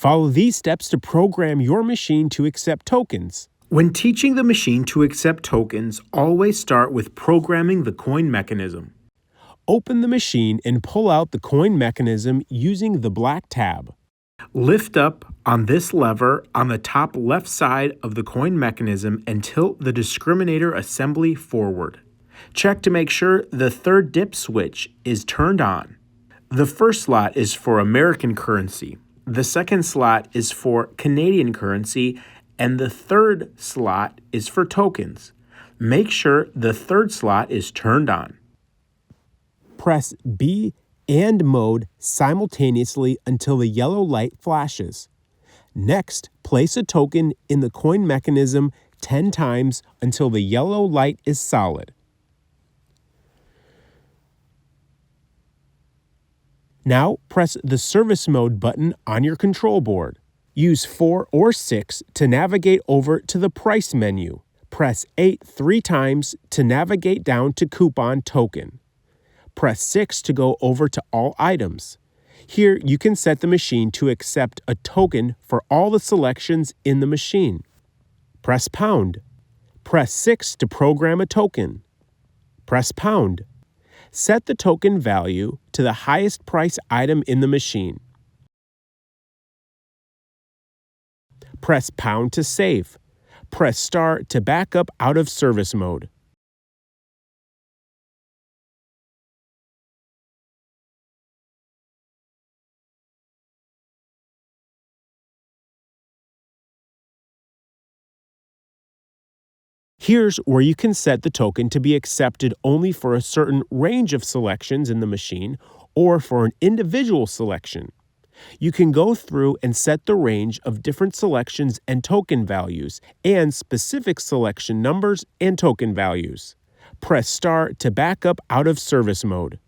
Follow these steps to program your machine to accept tokens. When teaching the machine to accept tokens, always start with programming the coin mechanism. Open the machine and pull out the coin mechanism using the black tab. Lift up on this lever on the top left side of the coin mechanism and tilt the discriminator assembly forward. Check to make sure the third dip switch is turned on. The first slot is for American currency. The second slot is for Canadian currency, and the third slot is for tokens. Make sure the third slot is turned on. Press B and mode simultaneously until the yellow light flashes. Next, place a token in the coin mechanism 10 times until the yellow light is solid. Now, press the Service Mode button on your control board. Use 4 or 6 to navigate over to the Price menu. Press 8 3 times to navigate down to Coupon Token. Press 6 to go over to All Items. Here, you can set the machine to accept a token for all the selections in the machine. Press Pound. Press 6 to program a token. Press Pound. Set the token value to the highest price item in the machine. Press Pound to save. Press Star to back up out of service mode. Here's where you can set the token to be accepted only for a certain range of selections in the machine or for an individual selection. You can go through and set the range of different selections and token values and specific selection numbers and token values. Press Star to back up out of service mode.